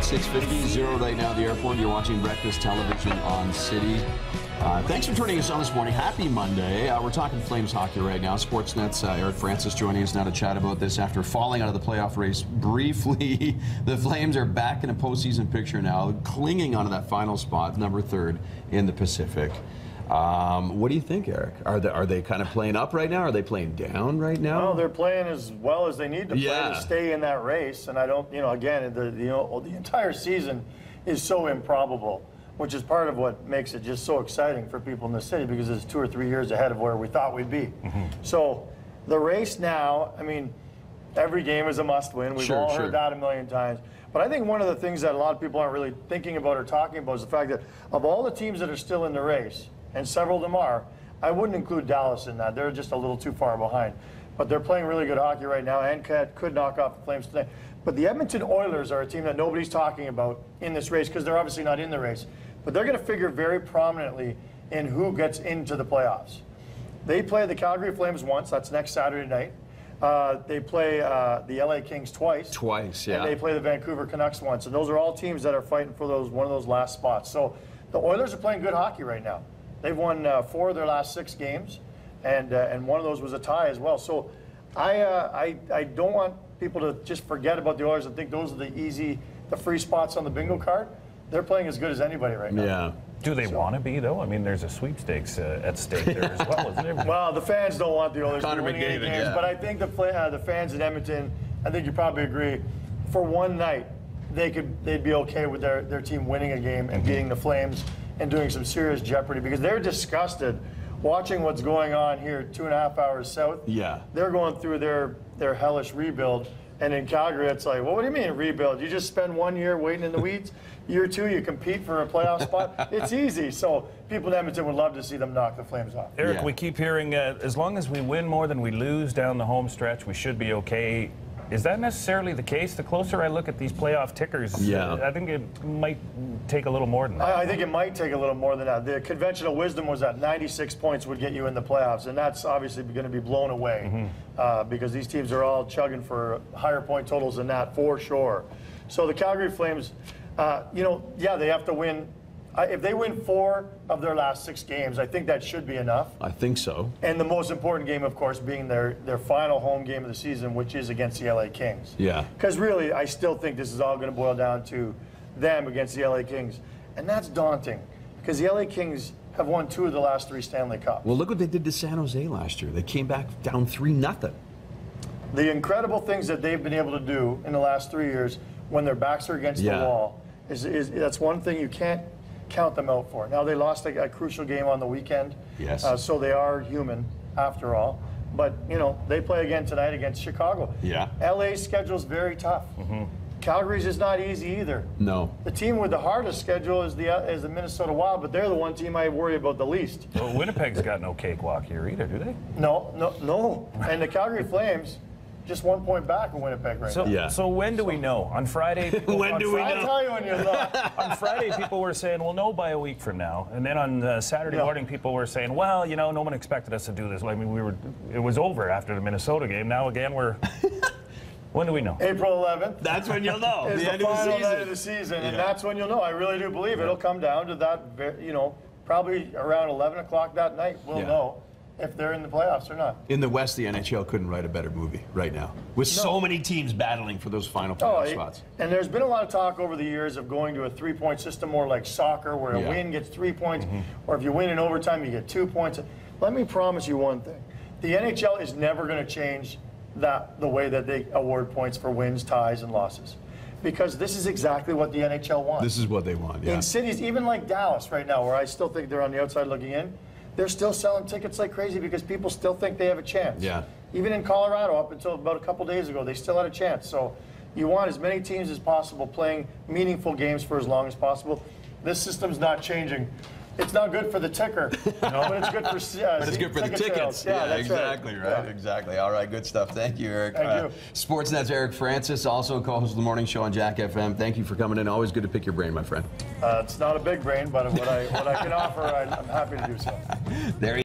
6:50, 0 right now at the airport. You're watching Breakfast Television on City. Thanks for joining us on this morning. Happy Monday. We're talking Flames hockey right now. Sportsnet's Eric Francis joining us now to chat about this after falling out of the playoff race briefly. The Flames are back in a postseason picture now, clinging onto that final spot, number 3 in the Pacific. What do you think, Eric? Are they kind of playing up right now? Are they playing down right now? No, they're playing as well as they need to play to stay in that race. And I don't, again, the entire season is so improbable, which is part of what makes it just so exciting for people in the city, because it's 2 or 3 years ahead of where we thought we'd be. So the race now, I mean, every game is a must-win. We've all heard that a million times. But I think one of the things that a lot of people aren't really thinking about or talking about is the fact that of all the teams that are still in the race, and several of them are, I wouldn't include Dallas in that. They're just a little too far behind. But they're playing really good hockey right now and could knock off the Flames today. But the Edmonton Oilers are a team that nobody's talking about in this race because they're obviously not in the race. But they're going to figure very prominently in who gets into the playoffs. They play the Calgary Flames once. That's next Saturday night. They play the LA Kings twice. And they play the Vancouver Canucks once. And those are all teams that are fighting for one of those last spots. So the Oilers are playing good hockey right now. They've won 4 of their last 6 games, and one of those was a tie as well. So I don't want people to just forget about the Oilers and think those are the free spots on the bingo card. They're playing as good as anybody right now. Yeah. Do they want to be, though? I mean, there's a sweepstakes at stake there as well, isn't there? Well, the fans don't want the Oilers to win any games, but I think the fans in Edmonton, I think you probably agree, for one night, they'd be okay with their team winning a game and beating the Flames and doing some serious jeopardy, because they're disgusted watching what's going on here 2.5 hours south. Yeah. They're going through their hellish rebuild. And in Calgary, it's like, well, what do you mean rebuild? You just spend 1 year waiting in the weeds. Year 2, you compete for a playoff spot. It's easy. So people in Edmonton would love to see them knock the Flames off. Eric, we keep hearing as long as we win more than we lose down the home stretch, we should be okay. Is that necessarily the case? The closer I look at these playoff tickers, I think it might take a little more than that. I think it might take a little more than that. The conventional wisdom was that 96 points would get you in the playoffs, and that's obviously going to be blown away because these teams are all chugging for higher point totals than that for sure. So the Calgary Flames, they have to win. If they win 4 of their last 6 games, I think that should be enough. I think so. And the most important game, of course, being their final home game of the season, which is against the LA Kings. Yeah. Because really, I still think this is all going to boil down to them against the LA Kings. And that's daunting, because the LA Kings have won 2 of the last 3 Stanley Cups. Well, look what they did to San Jose last year. They came back down 3-0. The incredible things that they've been able to do in the last 3 years when their backs are against the wall is that's one thing you can't count them out for. Now, they lost a crucial game on the weekend, so they are human after all. But, they play again tonight against Chicago. Yeah. LA's schedule is very tough. Calgary's is not easy either. No. The team with the hardest schedule is the Minnesota Wild, but they're the one team I worry about the least. Well, Winnipeg's got no cakewalk here either, do they? No. And the Calgary Flames, just 1 point back in Winnipeg right now. So when do we know? On Friday? When do we know? I'll tell you when you look. On Friday, people were saying, we'll know by a week from now. And then on Saturday morning, people were saying, well, no one expected us to do this. I mean, it was over after the Minnesota game. Now, again, when do we know? April 11th. That's when you'll know. It's the final night of the season, and that's when you'll know. I really do believe it'll come down to that, probably around 11 o'clock that night, we'll know if they're in the playoffs or not. In the West, the NHL couldn't write a better movie right now, with so many teams battling for those final playoff spots. And there's been a lot of talk over the years of going to a 3-point system, more like soccer, where a win gets 3 points, or if you win in overtime, you get 2 points. Let me promise you one thing. The NHL is never going to change the way that they award points for wins, ties, and losses. Because this is exactly what the NHL wants. This is what they want, In cities, even like Dallas right now, where I still think they're on the outside looking in, they're still selling tickets like crazy because people still think they have a chance. Yeah. Even in Colorado, up until about a couple days ago, they still had a chance. So you want as many teams as possible playing meaningful games for as long as possible. This system's not changing. It's not good for the ticker, but it's good for but it's good for the tickets. Sales. Yeah, that's exactly right. Exactly. All right, good stuff. Thank you, Eric. Thank you. Sportsnet's Eric Francis, also co-host of the morning show on Jack FM. Thank you for coming in. Always good to pick your brain, my friend. It's not a big brain, but what I can offer, I'm happy to do so. There